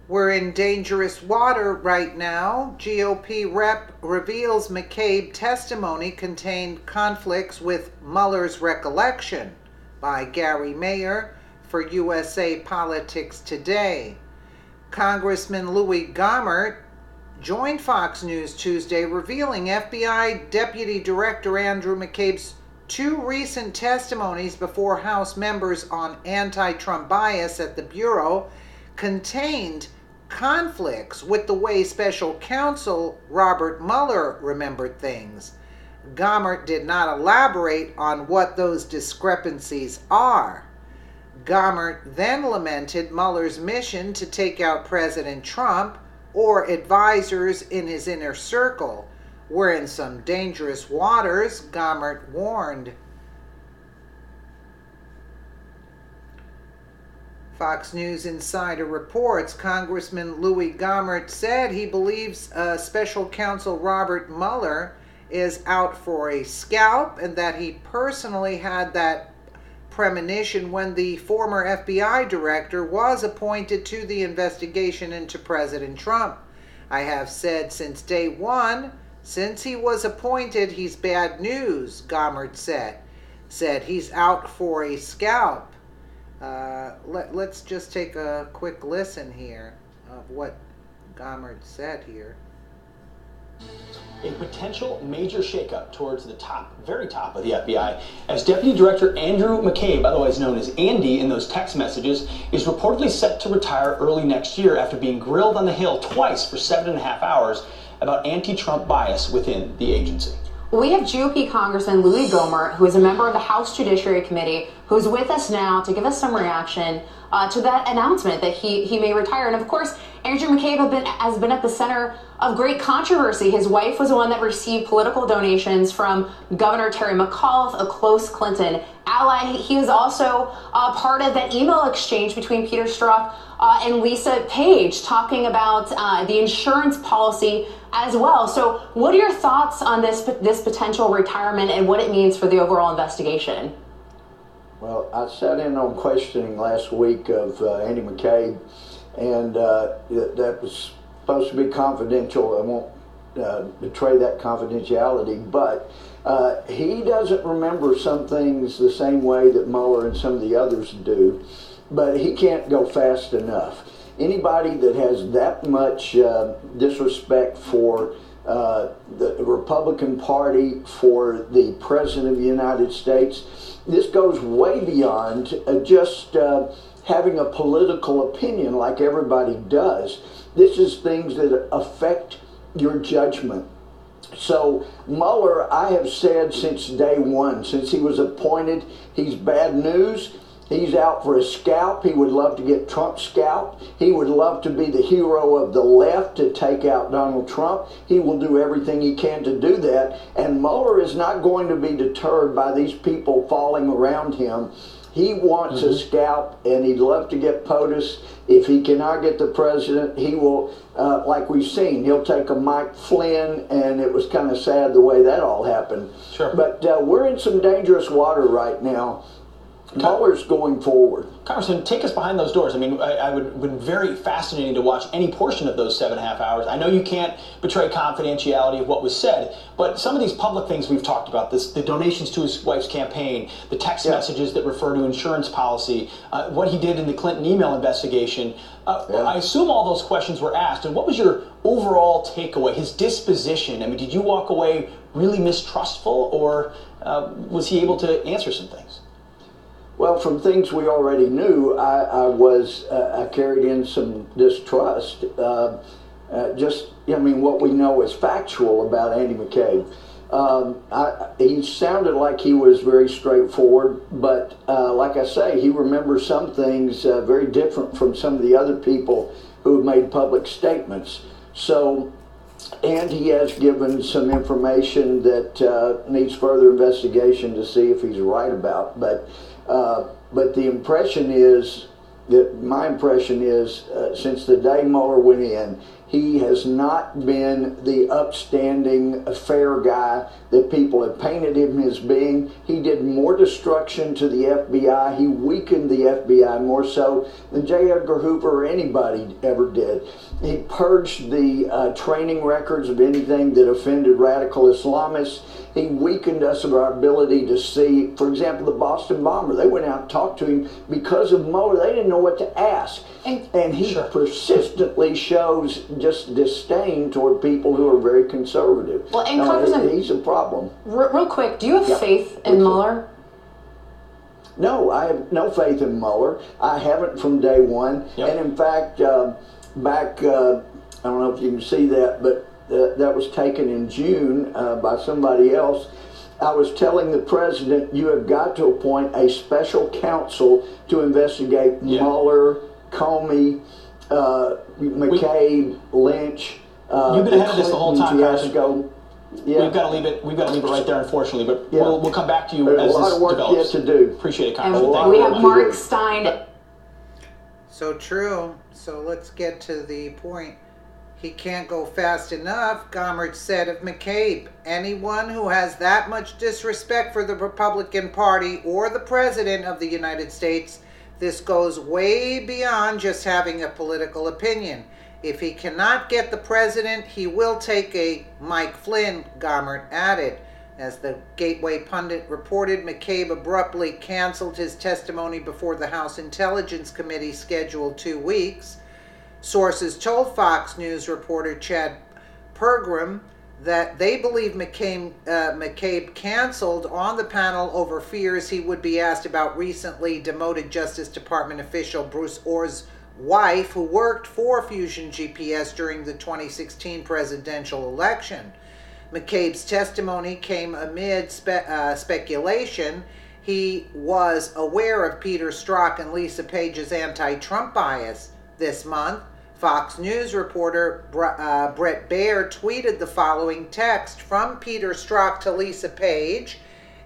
We're in dangerous water right now. GOP rep reveals Mccabe testimony contained conflicts with Muller's recollection, by Gary Mayer for USA Politics Today. Congressman Louis Gohmert joined Fox News Tuesday, revealing FBI Deputy Director Andrew McCabe's two recent testimonies before House members on anti-Trump bias at the Bureau contained conflicts with the way Special Counsel Robert Mueller remembered things. Gohmert did not elaborate on what those discrepancies are. Gohmert then lamented Mueller's mission to take out President Trump or advisors in his inner circle. We're in some dangerous waters, Gohmert warned. Fox News Insider reports Congressman Louis Gohmert said he believes Special Counsel Robert Mueller is out for a scalp and that he personally had that premonition when the former FBI director was appointed to the investigation into President Trump. I have said since day one, since he was appointed, he's bad news, Gohmert said he's out for a scalp. Let's just take a quick listen here of what Gohmert said here. A potential major shakeup towards the top, very top of the FBI, as Deputy Director Andrew McCabe, otherwise known as Andy in those text messages, is reportedly set to retire early next year after being grilled on the Hill twice for 7.5 hours about anti-Trump bias within the agency. We have GOP Congressman Louis Gohmert, who is a member of the House Judiciary Committee, who's with us now to give us some reaction to that announcement that he may retire. And of course, Andrew McCabe has been at the center of great controversy. His wife was the one that received political donations from Governor Terry McAuliffe, a close Clinton ally. He was also part of that email exchange between Peter Strzok and Lisa Page, talking about the insurance policy as well. So what are your thoughts on this potential retirement and what it means for the overall investigation? Well, I sat in on questioning last week of Andy McCabe, and that was supposed to be confidential. I won't betray that confidentiality, but he doesn't remember some things the same way that Mueller and some of the others do, but he can't go fast enough. Anybody that has that much disrespect for the Republican Party, for the President of the United States, this goes way beyond just having a political opinion like everybody does. This is things that affect your judgment. So Mueller, I have said since day one, since he was appointed, he's bad news. He's out for a scalp. He would love to get Trump's scalp. He would love to be the hero of the left to take out Donald Trump. He will do everything he can to do that. And Mueller is not going to be deterred by these people falling around him. He wants a scalp, and he'd love to get POTUS. If he cannot get the president, he will, like we've seen, he'll take a Mike Flynn, and it was kind of sad the way that all happened. Sure. But we're in some dangerous water right now. Mueller's going forward. Congressman, take us behind those doors. I mean, I would been very fascinating to watch any portion of those 7.5 hours. I know you can't betray confidentiality of what was said, but some of these public things we've talked about, the donations to his wife's campaign, the text messages that refer to insurance policy, what he did in the Clinton email investigation, I assume all those questions were asked. And what was your overall takeaway, his disposition? I mean, did you walk away really mistrustful, or was he able to answer some things? Well, from things we already knew, I carried in some distrust. What we know is factual about Andy McCabe. He sounded like he was very straightforward, but like I say, he remembers some things very different from some of the other people who have made public statements. So, and he has given some information that needs further investigation to see if he's right about. But the impression is, my impression is, since the day Mueller went in, He has not been the upstanding, fair guy that people have painted him as being. He did more destruction to the FBI. He weakened the FBI more so than J. Edgar Hoover or anybody ever did. He purged the training records of anything that offended radical Islamists. He weakened us of our ability to see, for example, the Boston bomber. They went out and talked to him because of Mueller. They didn't know what to ask. And he persistently shows just disdain toward people who are very conservative. Well, and Congressman, he's a problem. Real quick, do you have faith in Mueller? No, I have no faith in Mueller. I haven't from day one. And in fact, back, I don't know if you can see that, but that was taken in June by somebody else. I was telling the president, you have got to appoint a special counsel to investigate Mueller, Comey, McCabe, Lynch. You've been ahead of this the whole time, Congressman. Yeah. We've got to leave it. We've got to leave it right there, unfortunately. But we'll come back to you There's as a lot this of work develops. yet to do. Appreciate it, Congressman. And we have Mark Stein. So true. So let's get to the point. He can't go fast enough, Gommert said of McCabe. Anyone who has that much disrespect for the Republican Party or the President of the United States, this goes way beyond just having a political opinion. If he cannot get the president, he will take a Mike Flynn, Gommert added. As the Gateway pundit reported, McCabe abruptly canceled his testimony before the House Intelligence Committee scheduled 2 weeks. Sources told Fox News reporter Chad Pergram that they believe McCabe canceled on the panel over fears he would be asked about recently demoted Justice Department official Bruce Orr's wife, who worked for Fusion GPS during the 2016 presidential election. McCabe's testimony came amid speculation he was aware of Peter Strzok and Lisa Page's anti-Trump bias. This month, Fox News reporter Brett Baer tweeted the following text from Peter Strzok to Lisa Page.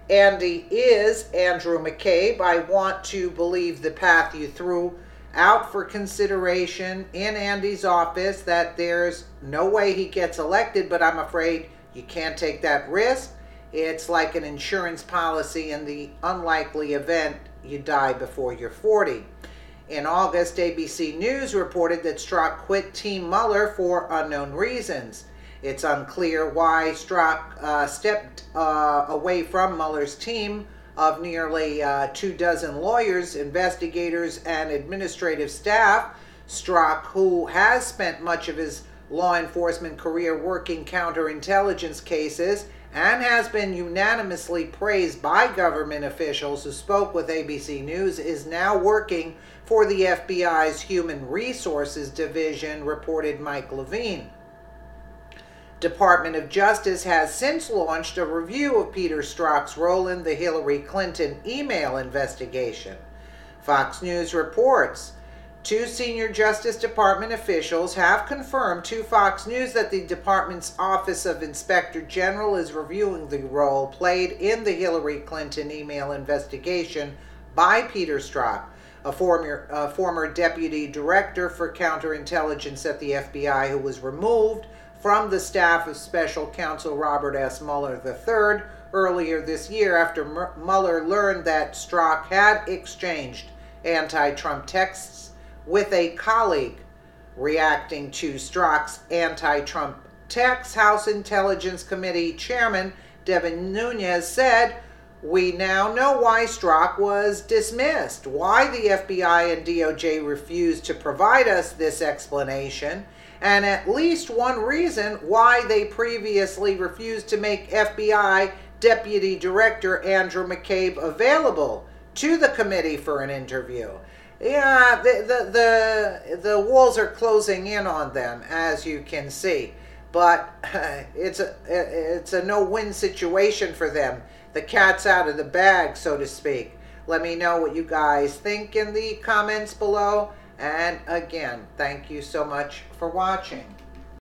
Andy is Andrew McCabe. I want to believe the path you threw out for consideration in Andy's office, that there's no way he gets elected, but I'm afraid you can't take that risk. It's like an insurance policy in the unlikely event you die before you're 40. In August, ABC News reported that Strzok quit Team Mueller for unknown reasons. It's unclear why Strzok stepped away from Mueller's team of nearly 24 lawyers, investigators, and administrative staff. Strzok, who has spent much of his law enforcement career working counterintelligence cases and has been unanimously praised by government officials who spoke with ABC News, is now working for the FBI's Human Resources Division, reported Mike Levine. Department of Justice has since launched a review of Peter Strzok's role in the Hillary Clinton email investigation. Fox News reports 2 senior Justice Department officials have confirmed to Fox News that the department's Office of Inspector General is reviewing the role played in the Hillary Clinton email investigation by Peter Strzok, a former deputy director for counterintelligence at the FBI who was removed from the staff of Special Counsel Robert S. Mueller III earlier this year after Mueller learned that Strzok had exchanged anti-Trump texts with a colleague. Reacting to Strzok's anti-Trump texts, House Intelligence Committee Chairman Devin Nunes said, "We now know why Strzok was dismissed, why the FBI and DOJ refused to provide us this explanation, and at least one reason why they previously refused to make FBI Deputy Director Andrew McCabe available to the committee for an interview." Yeah, the walls are closing in on them, as you can see, but it's a no-win situation for them. The cat's out of the bag, so to speak. Let me know what you guys think in the comments below. And again, thank you so much for watching.